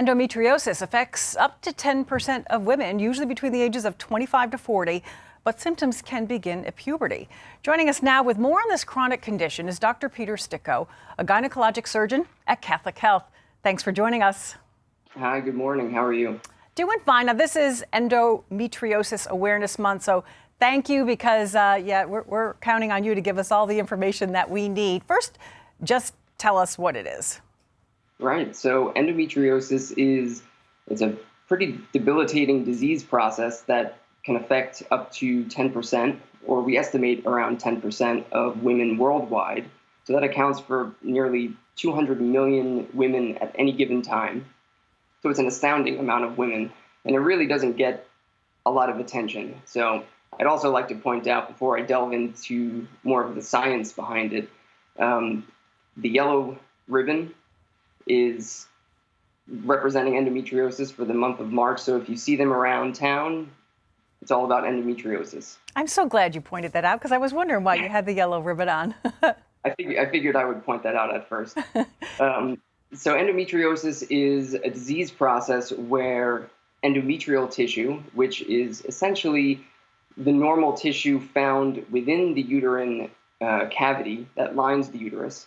Endometriosis affects up to 10% of women, usually between the ages of 25 to 40, but symptoms can begin at puberty. Joining us now with more on this chronic condition is Dr. Peter Sticco, a gynecologic surgeon at Catholic Health. Thanks for joining us. Hi, good morning. How are you? Doing fine. Now, this is Endometriosis Awareness Month, so thank you because, we're counting on you to give us all the information that we need. First, just tell us what it is. Right. So endometriosis it's a pretty debilitating disease process that can affect up to 10%, or we estimate around 10% of women worldwide. So that accounts for nearly 200 million women at any given time. So it's an astounding amount of women, and it really doesn't get a lot of attention. So I'd also like to point out, before I delve into more of the science behind it, the yellow ribbon is representing endometriosis for the month of March. So if you see them around town, it's all about endometriosis. I'm so glad you pointed that out because I was wondering why you had the yellow ribbon on. I figured I would point that out at first. So endometriosis is a disease process where endometrial tissue, which is essentially the normal tissue found within the uterine cavity that lines the uterus,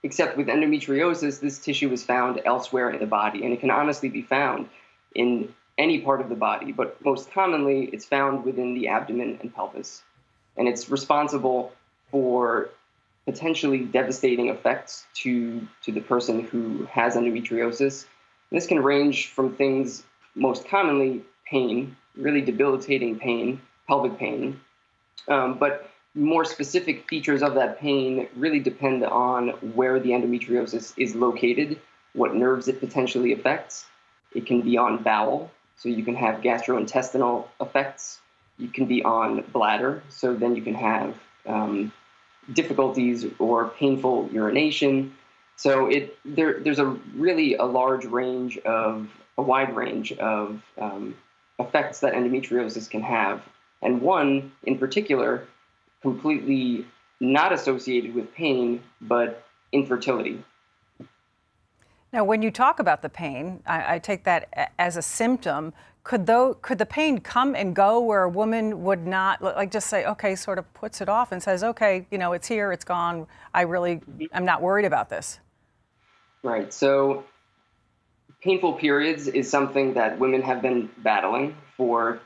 except with endometriosis, this tissue is found elsewhere in the body, and it can honestly be found in any part of the body, but most commonly it's found within the abdomen and pelvis. And it's responsible for potentially devastating effects to the person who has endometriosis. And this can range from things, most commonly pain, really debilitating pain, pelvic pain, but more specific features of that pain really depend on where the endometriosis is located, what nerves it potentially affects. It can be on bowel, so you can have gastrointestinal effects. You can be on bladder, so then you can have difficulties or painful urination. So there's a wide range of effects that endometriosis can have, and one in particular, completely not associated with pain, but infertility. Now, when you talk about the pain, I take that as a symptom. Could the pain come and go where a woman would not, like, just say, okay, sort of puts it off and says, okay, it's here, it's gone, I'm not worried about this? Right. So painful periods is something that women have been battling for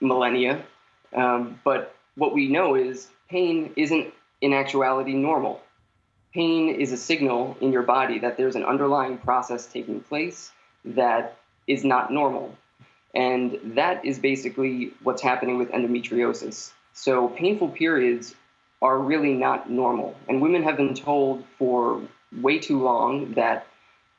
millennia, but what we know is pain isn't in actuality normal. Pain is a signal in your body that there's an underlying process taking place that is not normal. And that is basically what's happening with endometriosis. So painful periods are really not normal. And women have been told for way too long that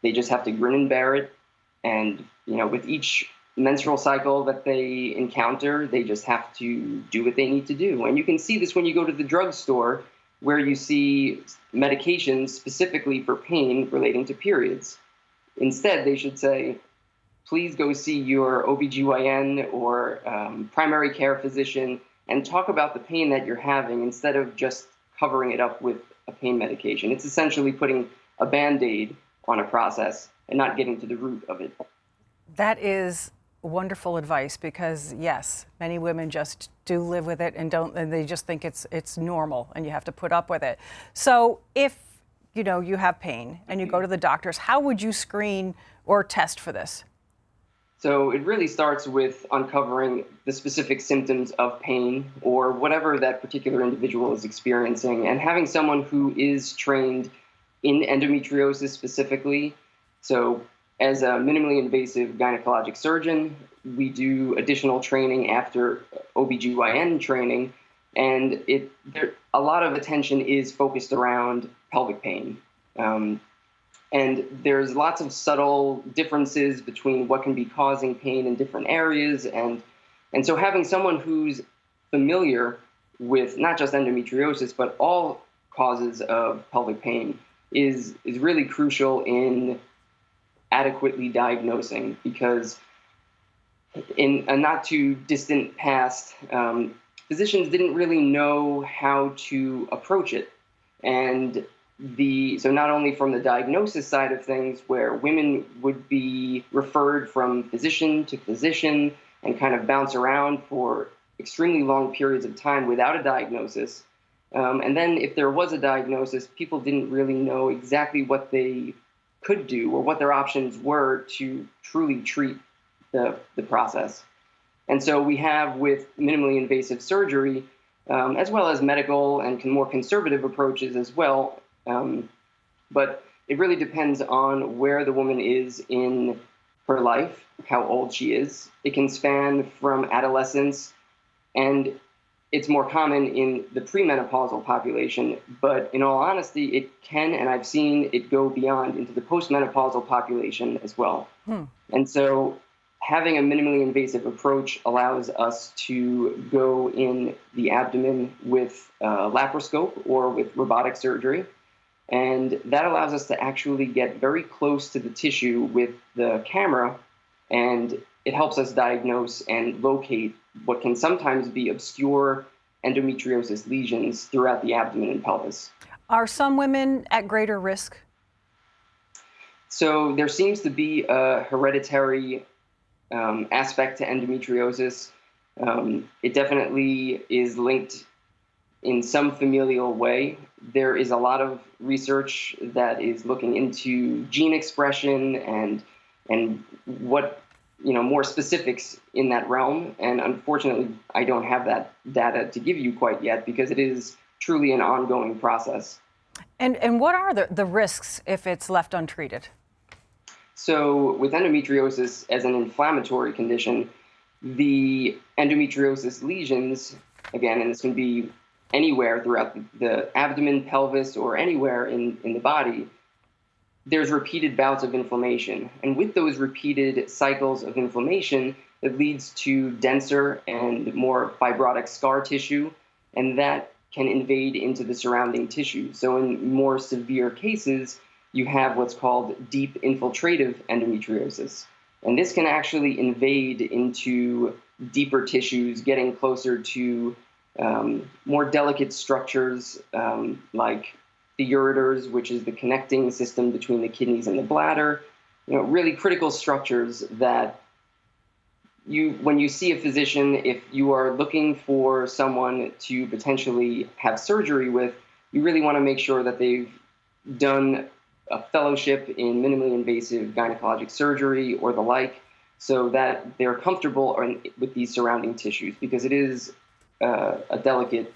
they just have to grin and bear it. And, with each menstrual cycle that they encounter, they just have to do what they need to do. And you can see this when you go to the drugstore, where you see medications specifically for pain relating to periods. Instead, they should say, please go see your OBGYN or primary care physician and talk about the pain that you're having instead of just covering it up with a pain medication. It's essentially putting a Band-Aid on a process and not getting to the root of it. That is wonderful advice because, yes, many women just do live with it and they just think it's normal and you have to put up with it. So if, you have pain and you go to the doctors, how would you screen or test for this? So it really starts with uncovering the specific symptoms of pain or whatever that particular individual is experiencing, and having someone who is trained in endometriosis specifically. So as a minimally invasive gynecologic surgeon, we do additional training after OBGYN training, and a lot of attention is focused around pelvic pain. And there's lots of subtle differences between what can be causing pain in different areas. And so having someone who's familiar with not just endometriosis, but all causes of pelvic pain is really crucial in adequately diagnosing, because in a not too distant past, physicians didn't really know how to approach it. And so not only from the diagnosis side of things, where women would be referred from physician to physician and kind of bounce around for extremely long periods of time without a diagnosis. And then if there was a diagnosis, people didn't really know exactly what they could do or what their options were to truly treat the process. And so we have, with minimally invasive surgery, as well as medical and more conservative approaches as well. But it really depends on where the woman is in her life, how old she is. It can span from adolescence, and it's more common in the premenopausal population. But in all honesty, it can, and I've seen it go beyond into the postmenopausal population as well. And so having a minimally invasive approach allows us to go in the abdomen with laparoscope or with robotic surgery. And that allows us to actually get very close to the tissue with the camera, and it helps us diagnose and locate what can sometimes be obscure endometriosis lesions throughout the abdomen and pelvis. Are some women at greater risk? So there seems to be a hereditary aspect to endometriosis. It definitely is linked in some familial way. There is a lot of research that is looking into gene expression and what, more specifics in that realm. And unfortunately, I don't have that data to give you quite yet, because it is truly an ongoing process. And what are the risks if it's left untreated? So with endometriosis as an inflammatory condition, the endometriosis lesions, again, and this can be anywhere throughout the abdomen, pelvis, or anywhere in the body, there's repeated bouts of inflammation. And with those repeated cycles of inflammation, it leads to denser and more fibrotic scar tissue, and that can invade into the surrounding tissue. So in more severe cases, you have what's called deep infiltrative endometriosis. And this can actually invade into deeper tissues, getting closer to more delicate structures like the ureters, which is the connecting system between the kidneys and the bladder. Really critical structures that when you see a physician, if you are looking for someone to potentially have surgery with, you really want to make sure that they've done a fellowship in minimally invasive gynecologic surgery or the like, so that they're comfortable with these surrounding tissues, because it is a delicate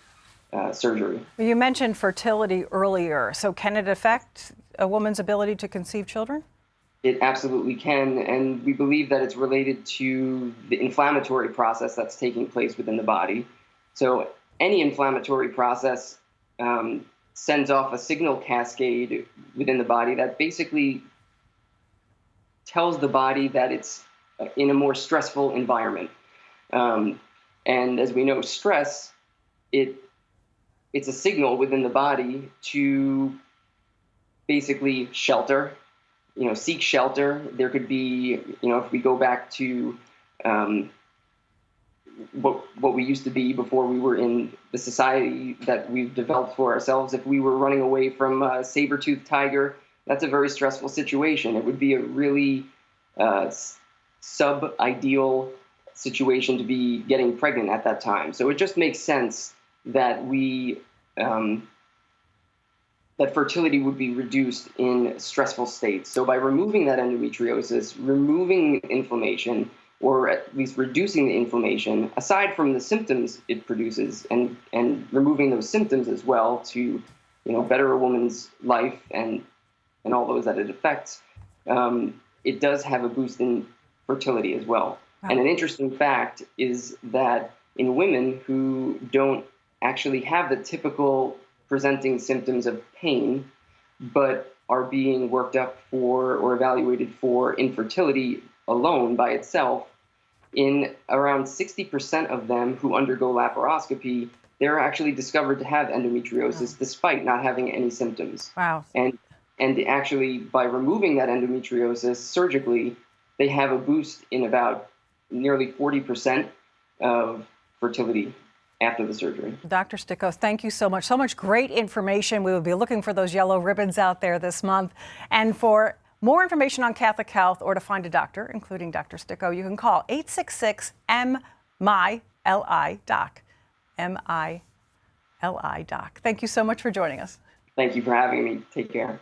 surgery. You mentioned fertility earlier. So can it affect a woman's ability to conceive children? It absolutely can, and we believe that it's related to the inflammatory process that's taking place within the body. So any inflammatory process sends off a signal cascade within the body that basically tells the body that it's in a more stressful environment. And as we know, stress, it's a signal within the body to basically shelter, seek shelter. There could be, if we go back to what we used to be before we were in the society that we've developed for ourselves, if we were running away from a saber-toothed tiger, that's a very stressful situation. It would be a really sub-ideal situation to be getting pregnant at that time. So it just makes sense that that fertility would be reduced in stressful states. So by removing that endometriosis, removing inflammation, or at least reducing the inflammation, aside from the symptoms it produces, and removing those symptoms as well to better a woman's life and all those that it affects, it does have a boost in fertility as well. Wow. And an interesting fact is that in women who don't actually have the typical presenting symptoms of pain, but are being worked up for or evaluated for infertility alone by itself, in around 60% of them who undergo laparoscopy, they're actually discovered to have endometriosis despite not having any symptoms. Wow. And actually, by removing that endometriosis surgically, they have a boost in about nearly 40% of fertility after the surgery. Dr. Sticco, thank you so much. So much great information. We will be looking for those yellow ribbons out there this month. And for more information on Catholic health or to find a doctor, including Dr. Sticco, you can call 866-MI-LI-DOC. MI-LI-DOC. Thank you so much for joining us. Thank you for having me. Take care.